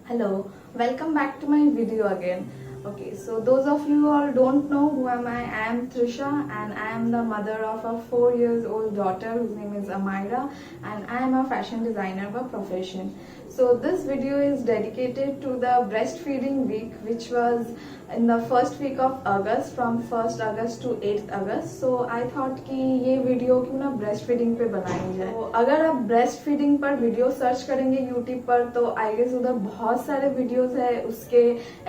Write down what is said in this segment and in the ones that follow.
Hello, welcome back to my video again. Okay, so those of you all don't know who am I am Trisha and I am the mother of a 4 years old daughter whose name is Amira, and I am a fashion designer by profession. So this video is dedicated to the breastfeeding week, which was in the first week of August from 1st August to 8th August. So I thought कि ये video क्यों ना breast feeding पे बनाई जाए। तो अगर आप ब्रेस्ट फीडिंग पर वीडियो सर्च करेंगे यूट्यूब पर तो आई गेस उधर बहुत सारे वीडियोस है उसके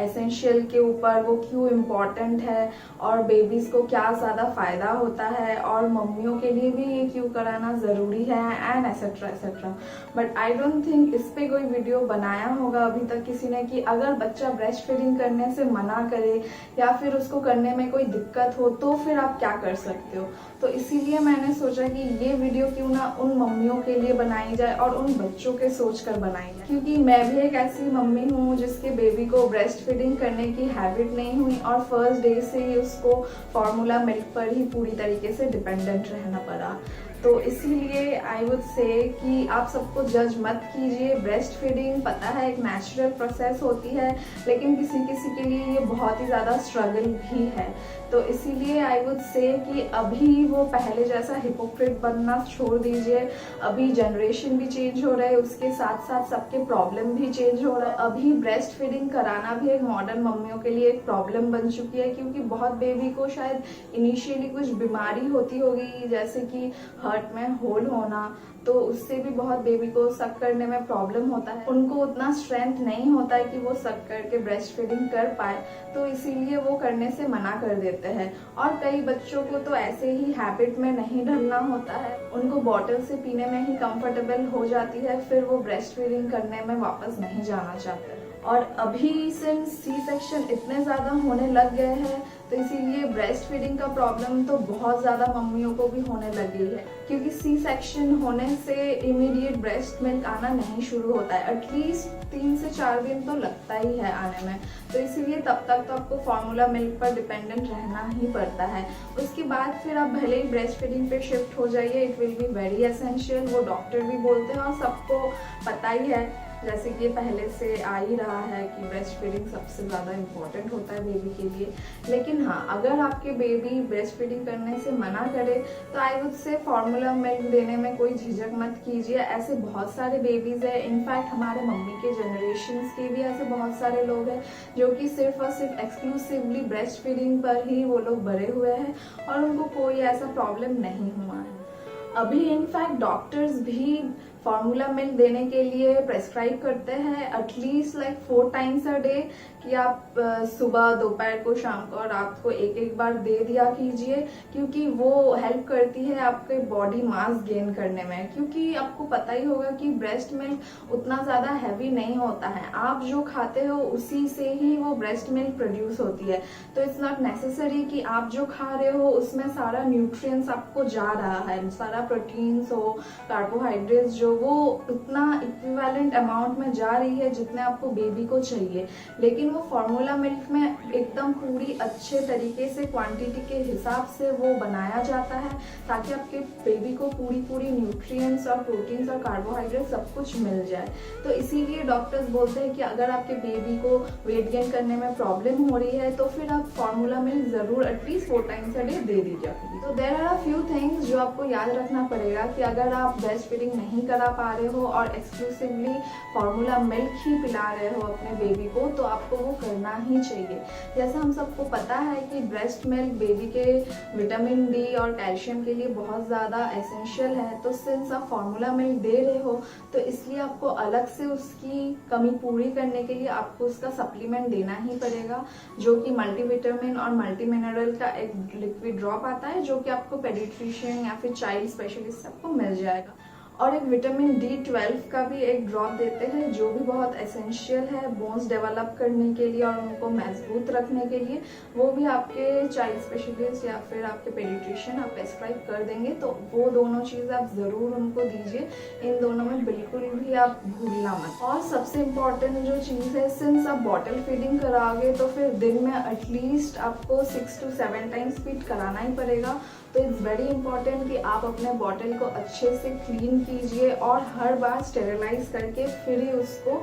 एसेंशियल के ऊपर, वो क्यों इम्पोर्टेंट है और बेबीज को क्या ज्यादा फायदा होता है और मम्मियों के लिए भी ये क्यों कराना जरूरी है and etcetera etcetera. But I don't think इस पे कोई वीडियो बनाया होगा अभी तक किसी ने कि अगर बच्चा ब्रेस्ट फीडिंग करने से मना करे या फिर उसको करने में कोई दिक्कत हो तो फिर आप क्या कर सकते हो। तो इसीलिए मैंने सोचा कि ये वीडियो क्यों ना उन मम्मियों के लिए बनाई जाए और उन बच्चों के सोच कर बनाई जाए, क्योंकि मैं भी एक ऐसी मम्मी हूँ जिसके बेबी को ब्रेस्ट फीडिंग करने की हैबिट नहीं हुई और फर्स्ट डे से ही उसको फॉर्मूला मिल्क पर ही पूरी तरीके से डिपेंडेंट रहना पड़ा। तो इसीलिए आई वुड से कि आप सबको जज मत कीजिए। ब्रेस्ट फीडिंग पता है एक नेचुरल प्रोसेस होती है, लेकिन किसी किसी के लिए ये बहुत ही ज़्यादा स्ट्रगल भी है। तो इसीलिए आई वुड से कि अभी वो पहले जैसा हिपोक्रेट बनना छोड़ दीजिए। अभी जनरेशन भी चेंज हो रहा है, उसके साथ साथ सबके प्रॉब्लम भी चेंज हो रहा है। अभी ब्रेस्ट फीडिंग कराना भी एक मॉडर्न मम्मियों के लिए एक प्रॉब्लम बन चुकी है, क्योंकि बहुत बेबी को शायद इनिशियली कुछ बीमारी होती होगी, जैसे कि हार्ट में होल होना, तो उससे भी बहुत बेबी को सक करने में प्रॉब्लम होता है। उनको उतना स्ट्रेंथ नहीं होता है कि वो सक करके ब्रेस्ट फीडिंग कर पाए, तो इसीलिए वो करने से मना कर देते हैं। और कई बच्चों को तो ऐसे ही हैबिट में नहीं ढलना होता है, उनको बॉटल से पीने में ही कंफर्टेबल हो जाती है, फिर वो ब्रेस्ट फीडिंग करने में वापस नहीं जाना चाहते। और अभी सिंस सी सेक्शन इतने ज्यादा होने लग गए हैं तो इसीलिए ब्रेस्ट फीडिंग का प्रॉब्लम तो बहुत ज्यादा मम्मियों को भी होने लगी है, क्योंकि सी सेक्शन होने से इमीडिएट ब्रेस्ट मिल्क आना नहीं शुरू होता है। एटलीस्ट 3 से 4 दिन तो लगता ही है आने में। तो इसीलिए तब तक तो आपको फॉर्मूला मिल्क पर डिपेंडेंट रहना ही पड़ता है। उसके बाद फिर आप भले ही ब्रेस्ट फीडिंग पे शिफ्ट हो जाइए, it will be very essential. वो डॉक्टर भी बोलते हैं और सबको पता ही है, जैसे कि पहले से आ ही रहा है कि ब्रेस्ट फीडिंग सबसे ज़्यादा इम्पोर्टेंट होता है बेबी के लिए। लेकिन हाँ, अगर आपके बेबी ब्रेस्ट फीडिंग करने से मना करे तो I would say formula milk देने में कोई झिझक मत कीजिए। ऐसे बहुत सारे बेबीज है, इनफैक्ट हमारे मम्मी के जनरेशन के भी ऐसे बहुत सारे लोग हैं जो कि सिर्फ और सिर्फ एक्सक्लूसिवली ब्रेस्ट फीडिंग पर ही वो लोग बड़े हुए हैं और उनको कोई ऐसा प्रॉब्लम नहीं हुआ है। अभी इनफैक्ट डॉक्टर्स भी फॉर्मूला मिल्क देने के लिए प्रेस्क्राइब करते हैं at least like 4 times a day, कि आप सुबह, दोपहर को, शाम को और रात को एक बार दे दिया कीजिए, क्योंकि वो हेल्प करती है आपके बॉडी मास गेन करने में। क्योंकि आपको पता ही होगा कि ब्रेस्ट मिल्क उतना ज्यादा हैवी नहीं होता है, आप जो खाते हो उसी से ही वो ब्रेस्ट मिल्क प्रोड्यूस होती है। तो इट्स नॉट नेसेसरी कि आप जो खा रहे हो उसमें सारा न्यूट्रिएंट्स आपको जा रहा है, सारा प्रोटीन्स हो, कार्बोहाइड्रेट्स जो, वो उतना इक्विवेलेंट अमाउंट में जा रही है जितने आपको बेबी को चाहिए। लेकिन वो फॉर्मूला मिल्क में एकदम पूरी अच्छे तरीके से क्वांटिटी के हिसाब से वो बनाया जाता है, ताकि आपके बेबी को पूरी न्यूट्रिएंट्स और प्रोटीन्स और कार्बोहाइड्रेट सब कुछ मिल जाए। तो इसीलिए डॉक्टर्स बोलते हैं कि अगर आपके बेबी को वेट गेन करने में प्रॉब्लम हो रही है तो फिर आप फॉर्मूला मिल्क जरूर एटलीस्ट 4 टाइम्स अ डे दे दीजिए। तो there are a few things जो आपको याद रखना पड़ेगा कि अगर आप ब्रेस्ट फीडिंग नहीं करा पा रहे हो और एक्सक्लूसिवली फॉर्मूला मिल्क ही पिला रहे हो अपने बेबी को, तो आपको वो करना ही चाहिए। जैसा हम सबको पता है कि ब्रेस्ट मिल्क बेबी के विटामिन डी और कैल्शियम के लिए बहुत ज़्यादा एसेंशियल है। तो सिंस आप फॉर्मूला मिल्क दे रहे हो तो इसलिए आपको अलग से उसकी कमी पूरी करने के लिए आपको उसका सप्लीमेंट देना ही पड़ेगा, जो कि मल्टीविटामिन और मल्टी मिनरल का एक लिक्विड ड्रॉप आता है, जो कि आपको पेडिट्रिशियन या फिर चाइल्ड स्पेशलिस्ट सबको मिल जाएगा। और एक विटामिन D12 का भी एक ड्रॉप देते हैं, जो भी बहुत एसेंशियल है बोन्स डेवलप करने के लिए और उनको मजबूत रखने के लिए। वो भी आपके चाइल्ड स्पेशलिस्ट या फिर आपके पेडिट्रिशियन आप प्रेस्क्राइब कर देंगे, तो वो दोनों चीज़ आप ज़रूर उनको दीजिए। इन दोनों में बिल्कुल भी आप भूलना मत। और सबसे इम्पॉर्टेंट जो चीज़ है, सिंस आप बॉटल फीडिंग कराओगे तो फिर दिन में एटलीस्ट आपको 6 to 7 टाइम्स फीड कराना ही पड़ेगा। तो इट्स वेरी इंपॉर्टेंट कि आप अपने बॉटल को अच्छे से क्लीन कीजिए और हर बार स्टेरिलाइज करके फिर ही उसको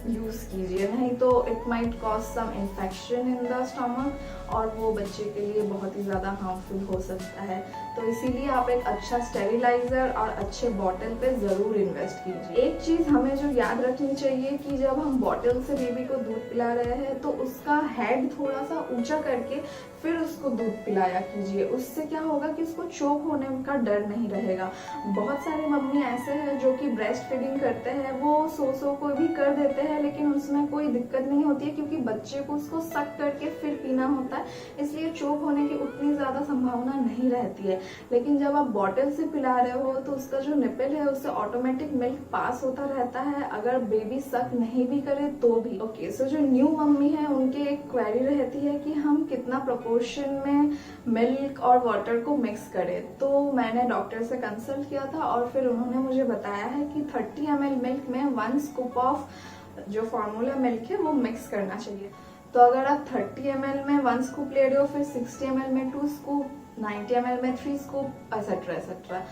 यूज़ कीजिए, नहीं तो it might cause some infection in the stomach और वो बच्चे के लिए बहुत ही ज़्यादा हार्मफुल हो सकता है। तो इसीलिए आप एक अच्छा स्टेरिलाइज़र और अच्छे बॉटल पे ज़रूर इन्वेस्ट कीजिए। एक चीज़ हमें जो याद रखनी चाहिए कि जब हम बॉटल से बेबी को दूध पिला रहे हैं तो उसका हेड थोड़ा सा ऊंचा करके फिर उसको दूध पिलाया कीजिए। उससे क्या होगा कि उसको चोक होने का डर नहीं रहेगा। बहुत सारे मम्मी ऐसे हैं जो कि ब्रेस्ट फीडिंग करते हैं, वो सो को भी कर देते हैं लेकिन उसमें कोई दिक्कत नहीं होती है क्योंकि बच्चे को उसको सक करके फिर पीना होता है, इसलिए चोक होने की उतनी ज़्यादा संभावना नहीं रहती है। लेकिन जब आप बॉटल से पिला रहे हो तो उसका जो निपल है उससे ऑटोमेटिक मिल्क पास होता रहता है, अगर बेबी सक नहीं भी करे तो भी। ओके, सो जो न्यू मम्मी है उनकी एक क्वेरी रहती है कि हम कितना प्रोपोर्शन में मिल्क और वाटर को मिक्स करें। तो मैंने डॉक्टर से कंसल्ट किया था और फिर उन्होंने मुझे बताया है कि 30 ml मिल्क में 1 स्कूप ऑफ जो फार्मूला मिल्क है वो मिक्स करना चाहिए। तो अगर आप 30 ml में 1 स्कूप ले रहे हो, फिर 60 ml में 2 स्कूप, 90 ml में 3 स्कूप, एक्सेट्रा एक्सेट्रा।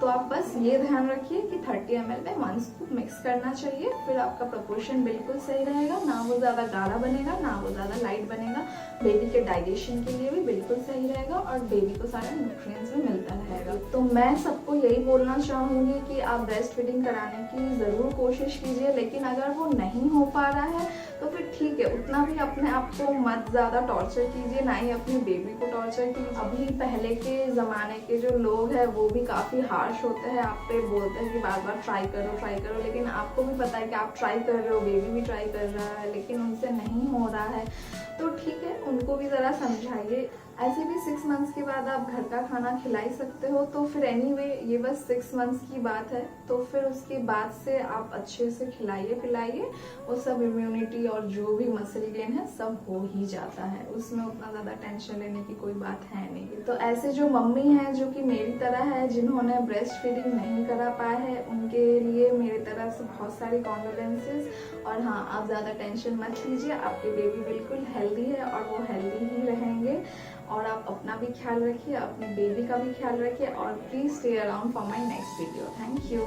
तो आप बस ये ध्यान रखिए कि 30 ml में 1 स्कूप मिक्स करना चाहिए, फिर आपका प्रोपोर्शन बिल्कुल सही रहेगा, ना वो ज़्यादा गाढ़ा बनेगा ना वो ज़्यादा लाइट बनेगा। बेबी के डाइजेशन के लिए भी बिल्कुल सही रहेगा और बेबी को सारे न्यूट्रिएंट्स भी मिलता रहेगा। तो मैं सबको यही बोलना चाहूँगी कि आप ब्रेस्ट फीडिंग कराने की ज़रूर कोशिश कीजिए, लेकिन अगर वो नहीं हो पा रहा है तो फिर ठीक है, उतना भी अपने आप को मत ज़्यादा टॉर्चर कीजिए, ना ही अपने बेबी को टॉर्चर कीजिए। अभी पहले के ज़माने के जो लोग हैं वो भी काफ़ी हार्श होते हैं, आप पे बोलते हैं कि बार बार ट्राई करो, लेकिन आपको भी पता है कि आप ट्राई कर रहे हो, बेबी भी ट्राई कर रहा है, लेकिन उनसे नहीं हो रहा है। तो ठीक है, उनको भी ज़रा समझाइए। ऐसे भी 6 मंथ्स के बाद आप घर का खाना खिला ही सकते हो, तो फिर एनीवे ये बस 6 मंथ्स की बात है, तो फिर उसके बाद से आप अच्छे से खिलाइए पिलाइए, वो सब इम्यूनिटी और जो भी मसल गेन है सब हो ही जाता है, उसमें उतना ज़्यादा टेंशन लेने की कोई बात है नहीं। तो ऐसे जो मम्मी हैं जो कि मेरी तरह है, जिन्होंने ब्रेस्ट फीडिंग नहीं करा पाया है, उनके लिए मेरी तरफ से बहुत सारी कॉन्डोलेंसेस। और हाँ, आप ज़्यादा टेंशन मत लीजिए, आपके बेबी बिल्कुल हेल्दी है और वो हेल्दी ही रहेंगे। और आप अपना भी ख्याल रखिए, अपने बेबी का भी ख्याल रखिए और please stay around for my next video. Thank you.